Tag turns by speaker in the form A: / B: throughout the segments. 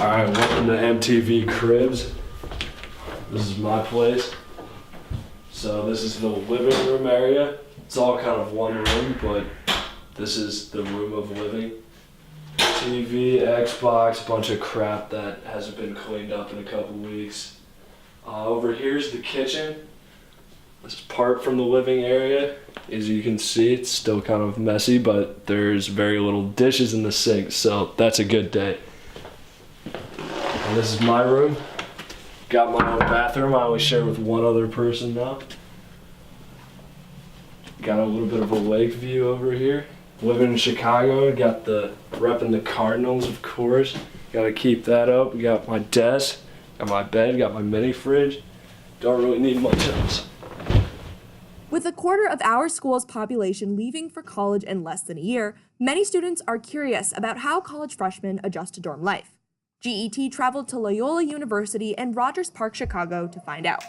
A: Alright, welcome to MTV Cribs. This is my place. So this is the living room area. It's all kind of one room, but this is the room of living. TV, Xbox, bunch of crap that hasn't been cleaned up in a couple weeks. Over here's the kitchen. This is part from the living area. As you can see, it's still kind of messy, but there's very little dishes in the sink, so that's a good day. And this is my room. Got my own bathroom. I only share with one other person now. Got a little bit of a lake view over here. Living in Chicago, got repping the Cardinals, of course. Gotta keep that up. Got my desk, got my bed, got my mini fridge. Don't really need much else.
B: With a quarter of our school's population leaving for college in less than a year, many students are curious about how college freshmen adjust to dorm life. GET traveled to Loyola University in Rogers Park, Chicago to find out.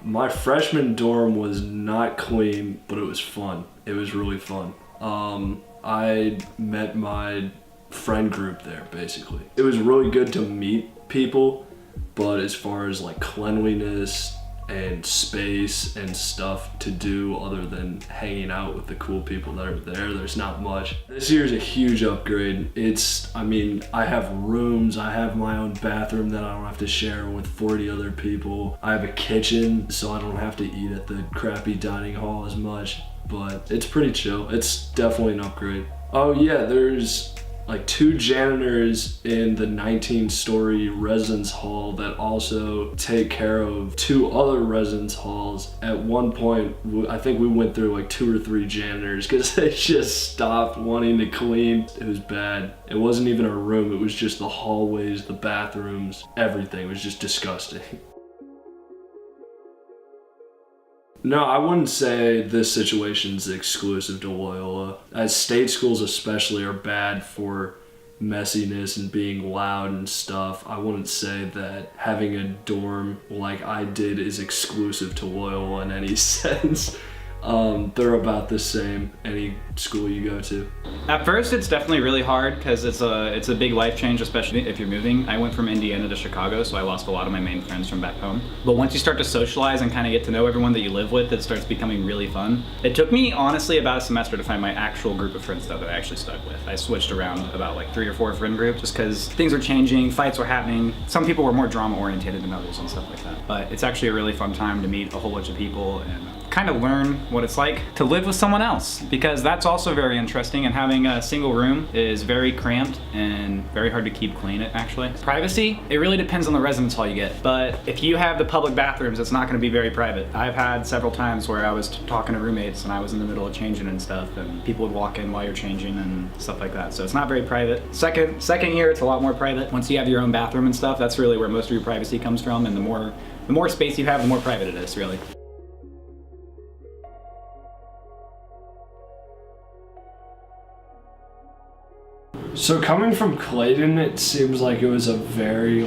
A: My freshman dorm was not clean, but it was fun. It was really fun. I met my friend group there, basically. It was really good to meet people, but as far as like cleanliness and space and stuff to do other than hanging out with the cool people that are there, there's not much. This year's a huge upgrade. I have rooms, I have my own bathroom that I don't have to share with 40 other people. I have a kitchen, so I don't have to eat at the crappy dining hall as much, but it's pretty chill. It's definitely an upgrade. Oh yeah, there's like 2 janitors in the 19-story residence hall that also take care of 2 other residence halls. At one point, I think we went through like 2 or 3 janitors because they just stopped wanting to clean. It was bad. It wasn't even a room, it was just the hallways, the bathrooms, everything. It was just disgusting. No, I wouldn't say this situation's exclusive to Loyola. As state schools especially are bad for messiness and being loud and stuff, I wouldn't say that having a dorm like I did is exclusive to Loyola in any sense. They're about the same any school you go to.
C: At first it's definitely really hard because it's a big life change, especially if you're moving. I went from Indiana to Chicago, so I lost a lot of my main friends from back home. But once you start to socialize and kind of get to know everyone that you live with, it starts becoming really fun. It took me honestly about a semester to find my actual group of friends though that I actually stuck with. I switched around about like 3 or 4 friend groups just because things were changing, fights were happening. Some people were more drama oriented than others and stuff like that. But it's actually a really fun time to meet a whole bunch of people and kind of learn what it's like to live with someone else, because that's also very interesting, and having a single room is very cramped and very hard to keep clean actually. Privacy, it really depends on the residence hall you get, but if you have the public bathrooms, it's not going to be very private. I've had several times where I was talking to roommates and I was in the middle of changing and stuff, and people would walk in while you're changing and stuff like that, so it's not very private. Second year, it's a lot more private. Once you have your own bathroom and stuff, that's really where most of your privacy comes from, and the more space you have, the more private it is, really.
A: So coming from Clayton, it seems like it was a very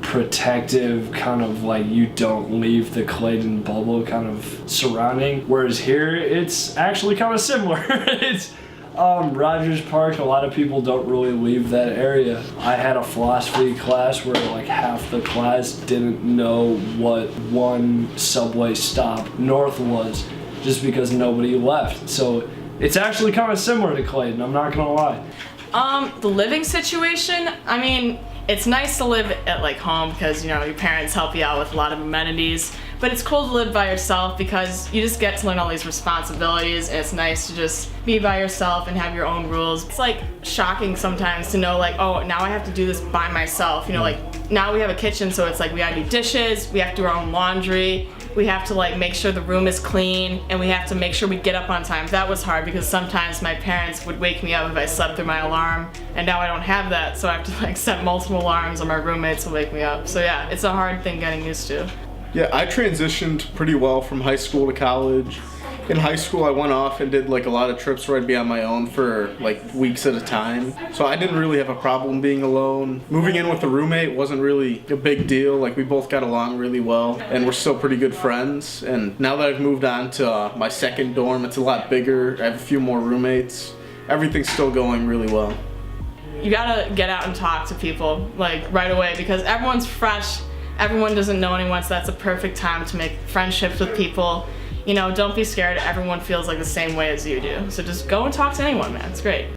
A: protective kind of you don't leave the Clayton bubble kind of surrounding. Whereas here, it's actually kind of similar. It's Rogers Park, a lot of people don't really leave that area. I had a philosophy class where half the class didn't know what one subway stop north was just because nobody left. So it's actually kind of similar to Clayton, I'm not gonna lie.
D: The living situation, it's nice to live at home because, your parents help you out with a lot of amenities, but it's cool to live by yourself because you just get to learn all these responsibilities, and it's nice to just be by yourself and have your own rules. It's shocking sometimes to know oh, now I have to do this by myself, now we have a kitchen, so it's we gotta do dishes, we have to do our own laundry, we have to make sure the room is clean, and we have to make sure we get up on time. That was hard because sometimes my parents would wake me up if I slept through my alarm, and now I don't have that, so I have to set multiple alarms on my roommates to wake me up. So yeah, it's a hard thing getting used to.
E: Yeah, I transitioned pretty well from high school to college. In high school, I went off and did a lot of trips where I'd be on my own for weeks at a time. So I didn't really have a problem being alone. Moving in with a roommate wasn't really a big deal. We both got along really well, and we're still pretty good friends. And now that I've moved on to my second dorm, it's a lot bigger. I have a few more roommates. Everything's still going really well.
D: you gotta get out and talk to people like right away because everyone's fresh, everyone doesn't know anyone, so that's a perfect time to make friendships with people. You know, don't be scared, everyone feels like the same way as you do. So just go and talk to anyone, man, it's great.